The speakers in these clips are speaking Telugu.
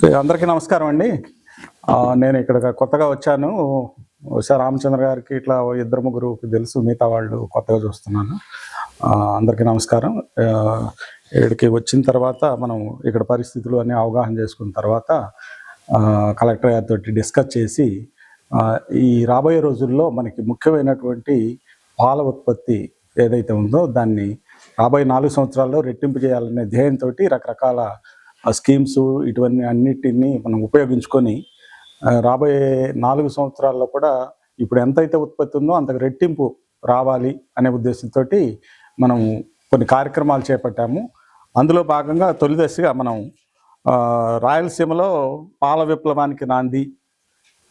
అందరికీ నమస్కారం అండి. నేను ఇక్కడ కొత్తగా వచ్చాను. ఉషా రామచంద్ర గారికి ఇట్లా ఇద్దరు ముగ్గురుకి తెలుసు, మిగతా వాళ్ళు కొత్తగా చూస్తున్నాను. అందరికీ నమస్కారం. ఇక్కడికి వచ్చిన తర్వాత మనం ఇక్కడ పరిస్థితులు అన్నీ అవగాహన చేసుకున్న తర్వాత కలెక్టర్ గారితో డిస్కస్ చేసి ఈ రాబోయే రోజుల్లో మనకి ముఖ్యమైనటువంటి పాల ఉత్పత్తి ఏదైతే ఉందో దాన్ని రాబోయే 4 సంవత్సరాల్లో రెట్టింపు చేయాలనే ధ్యేయంతో రకరకాల స్కీమ్స్ ఇటువంటి అన్నిటినీ మనం ఉపయోగించుకొని రాబోయే 4 సంవత్సరాల్లో కూడా ఇప్పుడు ఎంతైతే ఉత్పత్తి ఉందో అంతకు రెట్టింపు రావాలి అనే ఉద్దేశంతో మనం కొన్ని కార్యక్రమాలు చేపట్టాము. అందులో భాగంగా తొలి దశగా మనం రాయలసీమలో పాల విప్లవానికి నాంది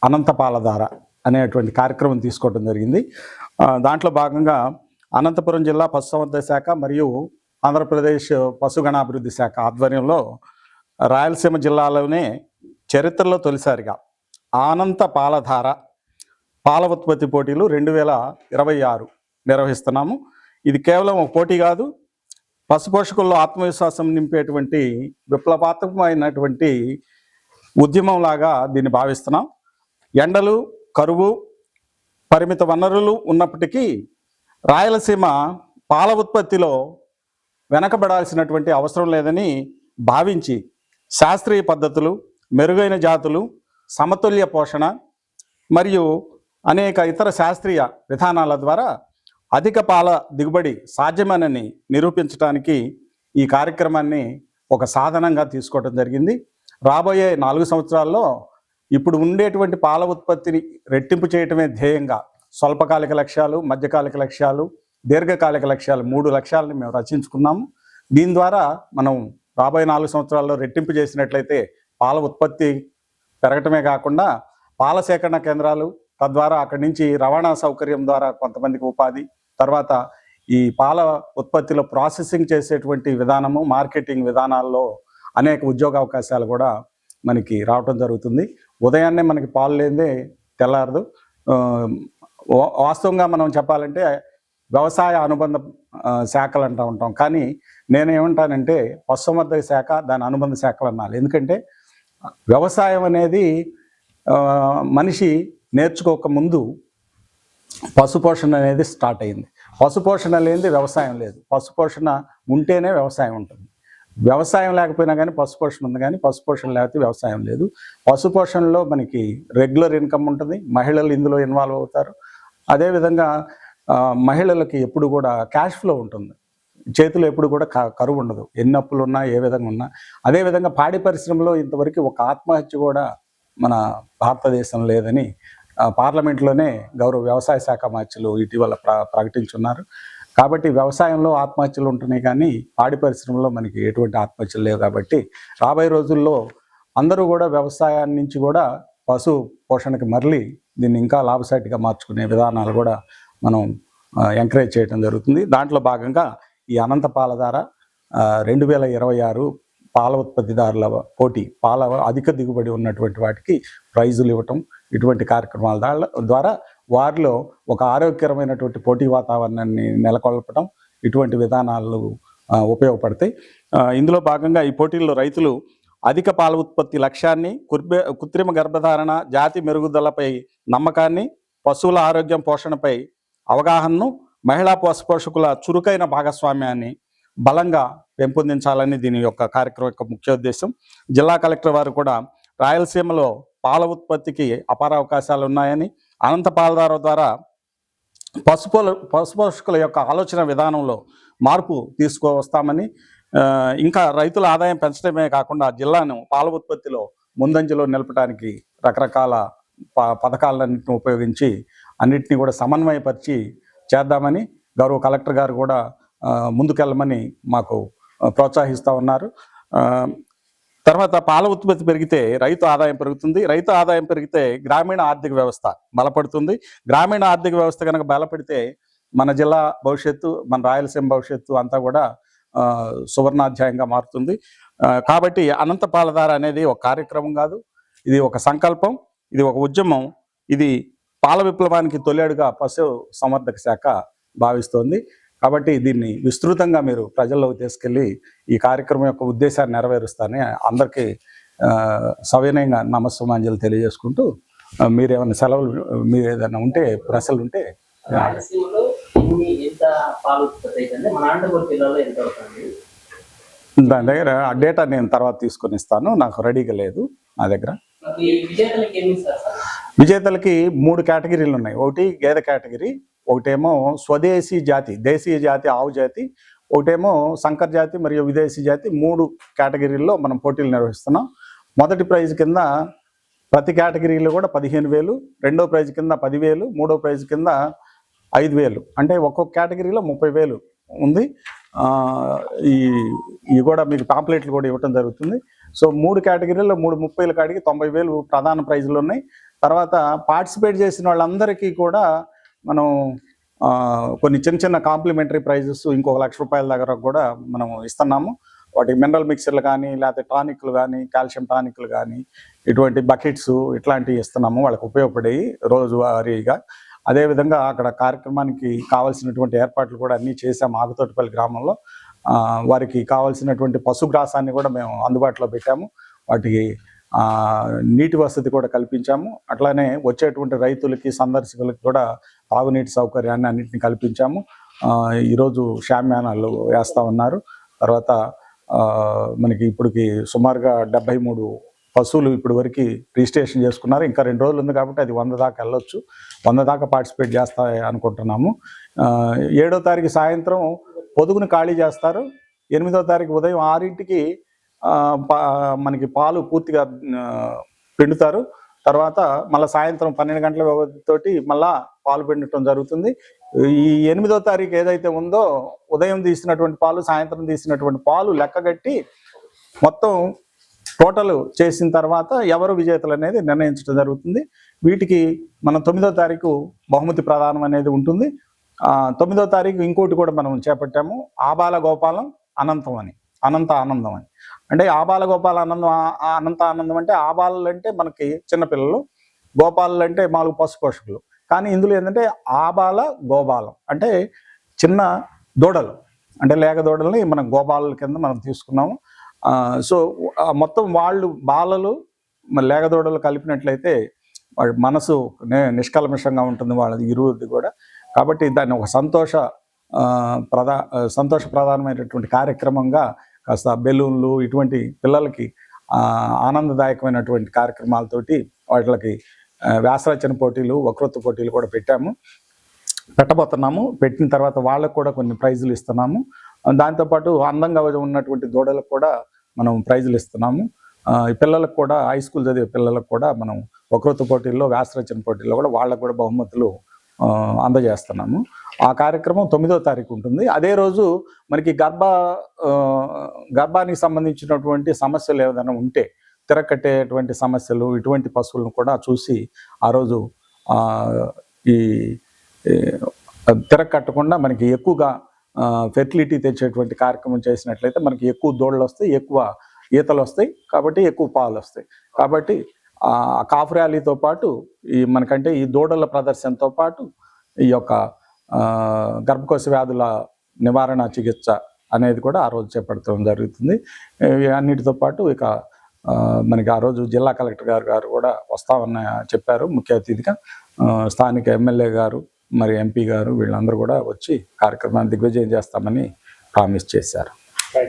అనంత పాలధార అనేటువంటి కార్యక్రమం తీసుకోవడం జరిగింది. దాంట్లో భాగంగా అనంతపురం జిల్లా పశుసంవర్ధక శాఖ మరియు ఆంధ్రప్రదేశ్ పశుగణాభివృద్ధి శాఖ ఆధ్వర్యంలో రాయలసీమ జిల్లాలోనే చరిత్రలో తొలిసారిగా అనంత పాలధార పాల ఉత్పత్తి పోటీలు 2026 నిర్వహిస్తున్నాము. ఇది కేవలం ఒక పోటీ కాదు, పశుపోషకుల్లో ఆత్మవిశ్వాసం నింపేటువంటి విప్లవాత్మకమైనటువంటి ఉద్యమం లాగా దీన్ని భావిస్తున్నాం. ఎండలు, కరువు, పరిమిత వనరులు ఉన్నప్పటికీ రాయలసీమ పాల ఉత్పత్తిలో వెనకబడాల్సినటువంటి అవసరం లేదని భావించి శాస్త్రీయ పద్ధతులు, మెరుగైన జాతులు, సమతుల్య పోషణ మరియు అనేక ఇతర శాస్త్రీయ విధానాల ద్వారా అధిక పాల దిగుబడి సాధ్యమని నిరూపించడానికి ఈ కార్యక్రమాన్ని ఒక సాధనంగా తీసుకోవడం జరిగింది. రాబోయే 4 సంవత్సరాల్లో ఇప్పుడు ఉండేటువంటి పాల ఉత్పత్తిని రెట్టింపు చేయటమే ధ్యేయంగా స్వల్పకాలిక లక్ష్యాలు, మధ్యకాలిక లక్ష్యాలు, దీర్ఘకాలిక లక్ష్యాలు 3 లక్ష్యాలని మేము రచించుకున్నాము. దీని ద్వారా మనం రాబోయే 4 సంవత్సరాల్లో రెట్టింపు చేసినట్లయితే పాల ఉత్పత్తి పెరగటమే కాకుండా పాల సేకరణ కేంద్రాలు, తద్వారా అక్కడి నుంచి రవాణా సౌకర్యం ద్వారా కొంతమందికి ఉపాధి, తర్వాత ఈ పాల ఉత్పత్తిలో ప్రాసెసింగ్ చేసేటువంటి విధానము, మార్కెటింగ్ విధానాల్లో అనేక ఉద్యోగ అవకాశాలు కూడా మనకి రావటం జరుగుతుంది. ఉదయాన్నే మనకి పాలు లేనిదే తెల్లారదు. వాస్తవంగా మనం చెప్పాలంటే వ్యవసాయ అనుబంధ శాఖలు అంటూ ఉంటాం, కానీ నేనేమంటానంటే పశుసంవర్ధక శాఖ, దాని అనుబంధ శాఖలు అనాలి. ఎందుకంటే వ్యవసాయం అనేది మనిషి నేర్చుకోక ముందు పశుపోషణ అనేది స్టార్ట్ అయింది. పశుపోషణ లేనిది వ్యవసాయం లేదు, పశుపోషణ ఉంటేనే వ్యవసాయం ఉంటుంది. వ్యవసాయం లేకపోయినా కానీ పశుపోషణ ఉంది, కానీ పశుపోషణ లేకపోతే వ్యవసాయం లేదు. పశుపోషణలో మనకి రెగ్యులర్ ఇన్కమ్ ఉంటుంది, మహిళలు ఇందులో ఇన్వాల్వ్ అవుతారు. అదేవిధంగా మహిళలకి ఎప్పుడు కూడా క్యాష్ ఫ్లో ఉంటుంది, చేతిలో ఎప్పుడు కూడా కరువు ఉండదు, ఎన్ని అప్పులు ఉన్నా ఏ విధంగా ఉన్నా. అదేవిధంగా పాడి పరిశ్రమలో ఇంతవరకు ఒక ఆత్మహత్య కూడా మన భారతదేశం లేదని పార్లమెంట్లోనే గౌరవ వ్యవసాయ శాఖ మంత్రులు ఇటీవల ప్రకటించున్నారు. కాబట్టి వ్యవసాయంలో ఆత్మహత్యలు ఉంటున్నాయి, కానీ పాడి పరిశ్రమలో మనకి ఎటువంటి ఆత్మహత్యలు లేవు. కాబట్టి రాబోయే రోజుల్లో అందరూ కూడా వ్యవసాయాన్ని నుంచి కూడా పశు పోషణకి మరలి దీన్ని ఇంకా లాభసాటిగా మార్చుకునే విధానాలు కూడా మనం ఎంకరేజ్ చేయడం జరుగుతుంది. దాంట్లో భాగంగా ఈ అనంత పాలధార 2026 పాల ఉత్పత్తిదారుల పోటీ, పాల అధిక దిగుబడి ఉన్నటువంటి వాటికి ప్రైజులు ఇవ్వటం, ఇటువంటి కార్యక్రమాల ద్వారా వారిలో ఒక ఆరోగ్యకరమైనటువంటి పోటీ వాతావరణాన్ని నెలకొల్పడం, ఇటువంటి విధానాలు ఉపయోగపడతాయి. ఇందులో భాగంగా ఈ పోటీల్లో రైతులు అధిక పాల ఉత్పత్తి లక్ష్యాన్ని, కృత్రిమ గర్భధారణ, జాతి మెరుగుదలపై నమ్మకాన్ని, పశువుల ఆరోగ్యం పోషణపై అవగాహనను, మహిళా పశుపోషకుల చురుకైన భాగస్వామ్యాన్ని బలంగా పెంపొందించాలని దీని యొక్క కార్యక్రమం యొక్క ముఖ్య ఉద్దేశం. జిల్లా కలెక్టర్ వారు కూడా రాయలసీమలో పాల ఉత్పత్తికి అపార అవకాశాలు ఉన్నాయని, అనంత పాలధార ద్వారా పశుపోషకుల యొక్క ఆలోచన విధానంలో మార్పు తీసుకువస్తామని, ఇంకా రైతుల ఆదాయం పెంచడమే కాకుండా జిల్లాను పాల ఉత్పత్తిలో ముందంజలో నిలపడానికి రకరకాల పథకాలన్నింటిని ఉపయోగించి అన్నింటినీ కూడా సమన్వయపరిచి చేద్దామని గౌరవ కలెక్టర్ గారు కూడా ముందుకెళ్ళమని మాకు ప్రోత్సహిస్తూ ఉన్నారు. తర్వాత పాల ఉత్పత్తి పెరిగితే రైతు ఆదాయం పెరుగుతుంది, రైతు ఆదాయం పెరిగితే గ్రామీణ ఆర్థిక వ్యవస్థ బలపడుతుంది. గ్రామీణ ఆర్థిక వ్యవస్థ కనుక బలపడితే మన జిల్లా భవిష్యత్తు, మన రాయలసీమ భవిష్యత్తు అంతా కూడా సువర్ణాధ్యాయంగా మారుతుంది. కాబట్టి అనంత పాలధార అనేది ఒక కార్యక్రమం కాదు, ఇది ఒక సంకల్పం, ఇది ఒక ఉద్యమం. ఇది పాల విప్లవానికి తొలిఅడుగా పశు సంవర్ధక శాఖ భావిస్తోంది. కాబట్టి దీన్ని విస్తృతంగా మీరు ప్రజల్లోకి తీసుకెళ్ళి ఈ కార్యక్రమం యొక్క ఉద్దేశాన్ని నెరవేరుస్తానని అందరికీ సవినయంగా నమస్సుమాంజలు తెలియజేసుకుంటూ మీరేమైనా సెలవులు మీరు ఏదైనా ఉంటే ప్రశ్నలు ఉంటే. రాయలసీమలో ఎంత పాలు ఉత్పత్తి అవుతుంది, మన అనంతపురం జిల్లాలో ఎంత అవుతుంది? దాని దగ్గర ఆ డేటా నేను తర్వాత తీసుకొని ఇస్తాను, నాకు రెడీగా లేదు నా దగ్గర. విజేతలకి 3 కేటగిరీలు ఉన్నాయి. ఒకటి గేదె కేటగిరీ, ఒకటేమో స్వదేశీ జాతి దేశీయ జాతి ఆవు జాతి, ఒకటేమో సంకర్ జాతి మరియు విదేశీ జాతి. 3 కేటగిరీల్లో మనం పోటీలు నిర్వహిస్తున్నాం. మొదటి ప్రైజ్ కింద ప్రతి కేటగిరీలో కూడా 15,000, రెండో ప్రైజ్ కింద 10,000, మూడో ప్రైజ్ కింద 5,000, అంటే ఒక్కొక్క కేటగిరీలో 30,000 ఉంది. ఈ కూడా మీకు పాంప్లెట్లు కూడా ఇవ్వటం జరుగుతుంది. సో 3 కేటగిరీల్లో 30,000 కాడికి 90,000 ప్రధాన ప్రైజులు ఉన్నాయి. తర్వాత పార్టిసిపేట్ చేసిన వాళ్ళందరికీ కూడా మనం కొన్ని చిన్న చిన్న కాంప్లిమెంటరీ ప్రైజెస్ ఇంకో ₹1,00,000 దగ్గర కూడా మనం ఇస్తున్నాము. వాటికి మినరల్ మిక్చర్లు కానీ, లేకపోతే టానిక్లు కానీ, కాల్షియం టానిక్లు కానీ, ఇటువంటి బకెట్స్ ఇట్లాంటివి ఇస్తున్నాము వాళ్ళకి ఉపయోగపడేవి రోజువారీగా. అదేవిధంగా అక్కడ కార్యక్రమానికి కావాల్సినటువంటి ఏర్పాట్లు కూడా అన్నీ చేసాము. ఆగుతోటిపల్లి గ్రామంలో వారికి కావాల్సినటువంటి పశుగ్రాసాన్ని కూడా మేము అందుబాటులో పెట్టాము. వాటికి నీటి వసతి కూడా కల్పించాము. అట్లానే వచ్చేటువంటి రైతులకి, సందర్శకులకి కూడా తాగునీటి సౌకర్యాన్ని అన్నింటినీ కల్పించాము. ఈరోజు షామ్యానాలు వేస్తూ ఉన్నారు. తర్వాత మనకి ఇప్పటికి సుమారుగా 73 పశువులు ఇప్పటి వరకు రిజిస్ట్రేషన్ చేసుకున్నారు. ఇంకా 2 రోజులు ఉంది కాబట్టి అది 100 దాకా వెళ్ళొచ్చు. 100 దాకా పార్టిసిపేట్ చేస్తాయి అనుకుంటున్నాము. 7వ తారీఖు సాయంత్రం పొదుగును ఖాళీ చేస్తారు. 8వ తారీఖు ఉదయం 6ంటికి మనకి పాలు పూర్తిగా పిండుతారు. తర్వాత మళ్ళీ సాయంత్రం 12 గంటల వ్యవధితోటి మళ్ళా పాలు పిండటం జరుగుతుంది. ఈ 8వ తారీఖు ఏదైతే ఉందో ఉదయం తీసినటువంటి పాలు, సాయంత్రం తీసినటువంటి పాలు లెక్కగట్టి మొత్తం టోటల్ చేసిన తర్వాత ఎవరు విజేతలు అనేది నిర్ణయించడం జరుగుతుంది. వీటికి మనం 9వ తారీఖు బహుమతి ప్రదానం అనేది ఉంటుంది. 9వ తారీఖు ఇంకోటి కూడా మనం చేపట్టాము, ఆబాల గోపాలం అనంతం అని, అనంత ఆనందం అని. అంటే ఆబాల గోపాల ఆనందం, అనంత ఆనందం అంటే ఆబాలలు అంటే మనకి చిన్నపిల్లలు, గోపాలు అంటే 4 పశు పోషకులు. కానీ ఇందులో ఏంటంటే ఆబాల గోబాలం అంటే చిన్న దూడలు, అంటే లేగ దూడల్ని మనం గోబాలల కింద మనం తీసుకున్నాము. సో మొత్తం వాళ్ళు బాలలు లేగ దూడలు కలిపినట్లయితే వాళ్ళ మనసు నిష్కల్మషంగా ఉంటుంది వాళ్ళది ఇరువురిది కూడా. కాబట్టి దాన్ని ఒక సంతోషప్రధానమైనటువంటి కార్యక్రమంగా కాస్త బెలూన్లు ఇటువంటి పిల్లలకి ఆనందదాయకమైనటువంటి కార్యక్రమాలతోటి వాటికి వ్యాసరచన పోటీలు, వక్తృత్వ పోటీలు కూడా పెట్టబోతున్నాము. పెట్టిన తర్వాత వాళ్ళకు కూడా కొన్ని ప్రైజులు ఇస్తున్నాము. దాంతోపాటు అందంగా ఉన్నటువంటి దూడలకు కూడా మనం ప్రైజులు ఇస్తున్నాము. పిల్లలకు కూడా, హై స్కూల్ చదివే పిల్లలకు కూడా మనం వక్తృత్వ పోటీల్లో, వ్యాసరచన పోటీల్లో కూడా వాళ్ళకు కూడా బహుమతులు అందజేస్తున్నాము. ఆ కార్యక్రమం 9వ తారీఖు ఉంటుంది. అదే రోజు మనకి గర్భానికి సంబంధించినటువంటి సమస్యలు ఏదైనా ఉంటే, తిరగకట్టేటువంటి సమస్యలు, ఇటువంటి పశువులను కూడా చూసి ఆ రోజు ఈ తిరగకట్టకుండా మనకి ఎక్కువగా ఫెర్టిలిటీ తెచ్చేటువంటి కార్యక్రమం చేసినట్లయితే మనకి ఎక్కువ దూడలు వస్తాయి, ఎక్కువ ఈతలు వస్తాయి, కాబట్టి ఎక్కువ పాలు వస్తాయి. కాబట్టి ఆ కాఫ్ ర్యాలీతో పాటు మనకంటే ఈ దూడల ప్రదర్శనతో పాటు ఈ యొక్క గర్భకోశ వ్యాధుల నివారణ చికిత్స అనేది కూడా ఆ రోజు చేపట్టడం జరుగుతుంది. అన్నిటితో పాటు ఇక మనకి ఆ రోజు జిల్లా కలెక్టర్ గారు కూడా వస్తామని చెప్పారు ముఖ్య అతిథిగా. స్థానిక ఎమ్మెల్యే గారు, మరి ఎంపీ గారు వీళ్ళందరూ కూడా వచ్చి కార్యక్రమాన్ని దిగ్విజయం చేస్తామని ప్రామిస్ చేశారు.